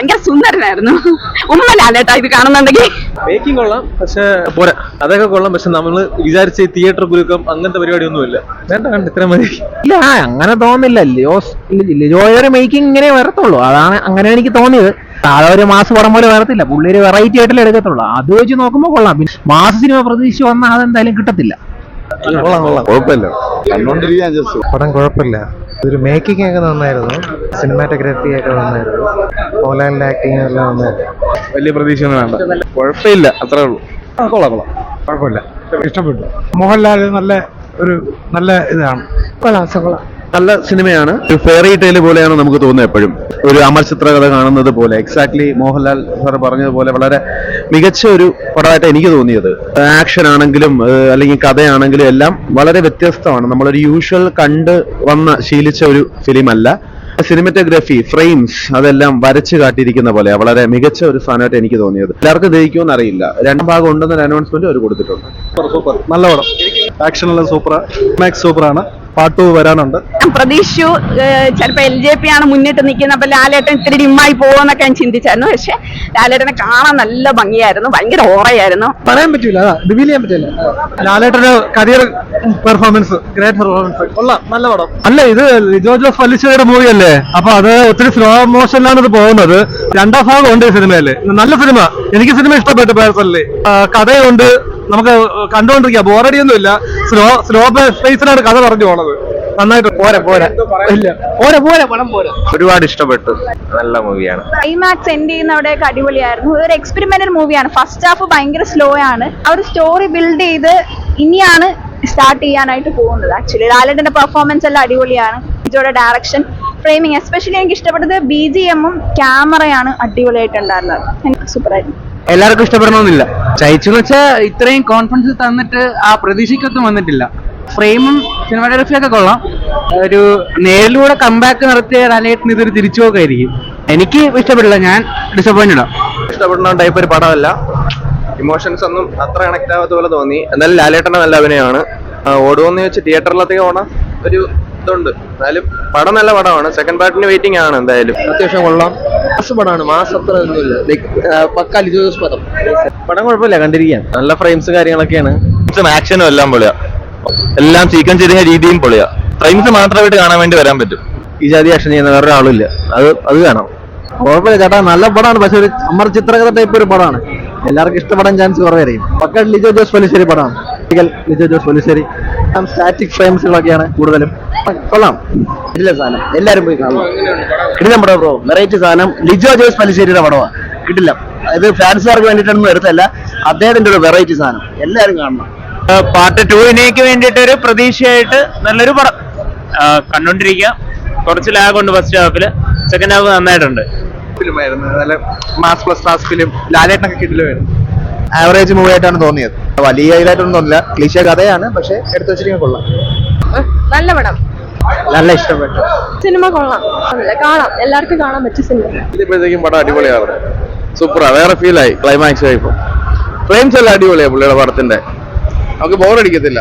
ഭയങ്കര സുന്ദരനായിരുന്നു. ഉമ്മലാലേട്ടാ ഇത് കാണുന്നുണ്ടെങ്കിൽ. മേക്കിംഗ് കൊള്ളാം, പക്ഷെ പോരാ. അതൊക്കെ കൊള്ളാം, പക്ഷെ നമ്മള് വിചാരിച്ച തിയേറ്റർ കുലുക്കം അങ്ങനത്തെ പരിപാടി ഒന്നുമില്ല. വേണ്ട ഇത്ര മതി. ഇല്ല, അങ്ങനെ തോന്നില്ല. ലിജോയുടെ മേക്കിംഗ് ഇങ്ങനെ വരത്തുള്ളൂ. അതാണ് അങ്ങനെ എനിക്ക് തോന്നിയത്. താഴെ ഒരു മാസ് പടം പോലെ വരത്തില്ല. പുള്ളി ഒരു വെറൈറ്റി ആയിട്ടല്ലേ എടുക്കത്തുള്ളൂ. അത് വെച്ച് നോക്കുമ്പോൾ കൊള്ളാം. പിന്നെ മാസ് സിനിമ പ്രതീക്ഷിച്ച് വന്നാൽ അതെന്തായാലും കിട്ടത്തില്ല. കുഴപ്പമില്ല, പടം കുഴപ്പമില്ല. ഒരു മേക്കിംഗ് ഒക്കെ നന്നായിരുന്നു, സിനിമാറ്റോഗ്രാഫി ഒക്കെ നന്നായിരുന്നു, മോഹൻലാലിന്റെ ആക്ടിങ് എല്ലാം നന്നായിരുന്നു. വലിയ പ്രതീക്ഷയൊന്നും വേണ്ട. കുഴപ്പമില്ല, അത്രേ ഉള്ളൂ. കൊള്ളാം, കുഴപ്പമില്ല, ഇഷ്ടപ്പെട്ടു. മോഹൻലാൽ നല്ല ഇതാണ്. നല്ല സിനിമയാണ്. ഒരു ഫെയറി ടെയില് പോലെയാണ് നമുക്ക് തോന്നുന്നത്. എപ്പോഴും ഒരു അമർ ചിത്രകഥ കാണുന്നത് പോലെ. എക്സാക്ട്ലി മോഹൻലാൽ സാർ പറഞ്ഞതുപോലെ വളരെ മികച്ച ഒരു പടമായിട്ട് എനിക്ക് തോന്നിയത്. ആക്ഷൻ ആണെങ്കിലും അല്ലെങ്കിൽ കഥയാണെങ്കിലും എല്ലാം വളരെ വ്യത്യസ്തമാണ്. നമ്മളൊരു യൂഷ്വൽ കണ്ട് ശീലിച്ച ഒരു ഫിലിം അല്ല. സിനിമറ്റോഗ്രാഫി, ഫ്രെയിംസ് അതെല്ലാം വരച്ചു കാട്ടിയിരിക്കുന്ന പോലെ വളരെ മികച്ച ഒരു സാധനമായിട്ട് എനിക്ക് തോന്നിയത്. എല്ലാവർക്കും ദഹിക്കുമെന്ന് അറിയില്ല. 2 ഭാഗം ഉണ്ടെന്നൊരു അനൗൺസ്മെന്റ് അവർ കൊടുത്തിട്ടുണ്ട്. സൂപ്പർ, നല്ല പടം. ആക്ഷൻ എല്ലാം സൂപ്പർ, മാക്സ് സൂപ്പറാണ്. പാർട്ട് 2 വരാനുണ്ട്. പ്രതീക്ഷിച്ചു ചിലപ്പോ LJP ആണ് മുന്നിട്ട് നിൽക്കുന്നത്, അപ്പൊ ലാലേട്ടൻ ഇത്തിരി ഡിമ്മായി പോകുമെന്നൊക്കെ ഞാൻ ചിന്തിച്ചായിരുന്നു. പക്ഷെ ലാലേട്ടനെ കാണാൻ നല്ല ഭംഗിയായിരുന്നു, ഭയങ്കര ഓറയായിരുന്നു. പറയാൻ പറ്റില്ല, റിവീൽ ചെയ്യാൻ പറ്റില്ല. ലാലേട്ടന്റെ കരിയർ പെർഫോമൻസ്, ഗ്രേറ്റ് പെർഫോമൻസ്. കൊള്ളാം, നല്ല പടം. അല്ല, ഇത് ലിജോ ജോസ് പല്ലിശ്ശേരിയുടെ മൂവി അല്ലേ, അപ്പൊ അത് ഒത്തിരി സ്ലോ മോഷനിലാണ് ഇത് പോകുന്നത്. 2ാം ഭാഗം ഉണ്ട് ഈ സിനിമയില്. നല്ല സിനിമ, എനിക്ക് സിനിമ ഇഷ്ടപ്പെട്ടു പേഴ്സണലി. കഥയുണ്ട്, നമുക്ക് കണ്ടുകൊണ്ടിരിക്കാം, ബോറടിയൊന്നും ഇല്ല. സ്ലോ സ്പേസിലാണ് കഥ പറഞ്ഞു പോണത്. നന്നായിട്ട് പോരാ പണം പോരാ. ഒരുപാട് ഇഷ്ടപ്പെട്ടു, നല്ല മൂവിയാണ്. ക്ലൈമാക്സ് എൻഡ് ചെയ്യുന്നവിടെയൊക്കെ അടിപൊളിയായിരുന്നു. ഒരു എക്സ്പെരിമെന്റൽ മൂവിയാണ്. ഫസ്റ്റ് ഹാഫ് ഭയങ്കര സ്ലോ ആണ്. ആ ഒരു സ്റ്റോറി ബിൽഡ് ചെയ്ത് ഇനിയാണ് സ്റ്റാർട്ട് ചെയ്യാനായിട്ട് പോകുന്നത്. ആക്ച്വലി ലാലേട്ടന്റെ പെർഫോമൻസ് എല്ലാം അടിപൊളിയാണ്. ലിജോയുടെ ഡയറക്ഷൻ, ഫ്രെയിമിങ്, എസ്പെഷ്യലി എനിക്ക് ഇഷ്ടപ്പെട്ടത് BGM-ഉം ക്യാമറയാണ് അടിപൊളിയായിട്ടുണ്ടായിരുന്നത്. സൂപ്പറായിരുന്നു. എല്ലാവർക്കും ഇഷ്ടപ്പെടണമെന്നില്ല. ചൈച്ചെന്ന് വെച്ചാൽ ഇത്രയും കോൺഫിഡൻസ് തന്നിട്ട് ആ പ്രതീക്ഷയ്ക്കൊന്നും വന്നിട്ടില്ല. ഫ്രെയിമും സിനിമാറ്റോഗ്രഫി ഒക്കെ കൊള്ളാം. ഒരു നേരിലൂടെ കംബാക്ക് നടത്തിയ ലാലേട്ടന് ഇതൊരു തിരിച്ചുപോക്കായിരിക്കും. എനിക്ക് ഇഷ്ടപ്പെടില്ല, ഞാൻ ഡിസപ്പോയിന്റഡ്. ഇഷ്ടപ്പെടുന്ന ടൈപ്പ് ഒരു പടമല്ല. ഇമോഷൻസ് ഒന്നും അത്ര കണക്ട് ആവാത്ത പോലെ തോന്നി. എന്നാലും ലാലേട്ടന്റെ നല്ല അഭിനയമാണ്. ഓടുമെന്ന് വെച്ച് തിയേറ്ററിലത്തേക്ക് പോണ ഒരു ഇതുണ്ട്. എന്നാലും പടം നല്ല പടമാണ്. സെക്കൻഡ് പാർട്ടിന് വെയിറ്റിംഗ് ആണ്. എന്തായാലും അത്യാവശ്യം കൊള്ളാം. മാസ് പടമാണ്. മാസ് അത്ര ഒന്നുമില്ല, പക്ക ലിജോ ജോസ് പടം. പടം കുഴപ്പമില്ല, കണ്ടിരിക്കാൻ. നല്ല ഫ്രെയിംസ് കാര്യങ്ങളൊക്കെയാണ്. ആക്ഷനും എല്ലാം പൊളിയാ, എല്ലാം സീക്വൻസ് ചെയ്യുന്ന രീതിയും പൊളിയാ. ഫ്രെയിംസ് മാത്രമായിട്ട് കാണാൻ വേണ്ടി വരാൻ പറ്റും. ഈ ജാതി ആക്ഷൻ ചെയ്യുന്ന വേറെ ആളില്ല. അത് കാണാം. കുഴപ്പമില്ല ചേട്ടാ, നല്ല പടമാണ്. പക്ഷെ ഒരു അമർ ചിത്രകഥ ടൈപ്പ് ഒരു പടമാണ്. എല്ലാവർക്കും ഇഷ്ടപ്പെടാൻ ചാൻസ് കുറവായിരിക്കും. പക്ക ലിജോ ജോസ് പല്ലിശ്ശേരി പടമാണ്. ലിജോ ജോസ് പല്ലിശ്ശേരി സ്റ്റാറ്റിക് ഫ്രെയിംസുകളൊക്കെയാണ് കൂടുതലും. കൊള്ളാം, ഇല്ല സാധനം, എല്ലാരും പോയി കാണാം. കിടിലം പടം ബ്രോ, വെറൈറ്റി സാധനം. ലിജോ ജോസ് പല്ലിശ്ശേരിയുടെ പടമാണ്. കിട്ടില്ല, ഇത് ഫാൻസുകാർക്ക് വേണ്ടിയിട്ടൊന്നും എടുത്തല്ല, അദ്ദേഹത്തിന്റെ ഒരു വെറൈറ്റി സാധനം. എല്ലാരും കാണണം. പാർട്ട് 2 വേണ്ടിയിട്ട് ഒരു പ്രതീക്ഷയായിട്ട് നല്ലൊരു പടം കണ്ടോണ്ടിരിക്കാം. കുറച്ച് ലാഗ് ഉണ്ട് ഫസ്റ്റ് ഹാഫില്, സെക്കൻഡ് ഹാഫ് നന്നായിട്ടുണ്ട്. ഫിലിമായിരുന്നു, നല്ല മാസ് പ്ലസ് മാസ് ഫിലിം. ലാലേട്ടനൊക്കെ കിട്ടില്ലായിരുന്നു. ആവറേജ് മൂവി ആയിട്ടാണ് തോന്നിയത്. വലിയ ഇതായിട്ടൊന്നും തോന്നില്ല. ക്ലീശ കഥയാണ്, പക്ഷെ എടുത്തു വെച്ചിരിക്കാൻ കൊള്ളാം. നല്ല പടം, നല്ല ഇഷ്ടപ്പെട്ടു. സിനിമ കൊള്ളാം, കാണാം, എല്ലാവർക്കും കാണാൻ പറ്റിയ സിനിമ. ഇതിപ്പോഴത്തേക്കും പടം അടിപൊളിയാണ്, സൂപ്പറാ. വേറെ ഫീലായി. ക്ലൈമാക്സ് ആയിപ്പോ ഫ്രെയിംസ് എല്ലാം അടിപൊളിയാ പുള്ളിയുടെ പടത്തിന്റെ. നമുക്ക് ബോറടിക്കത്തില്ല.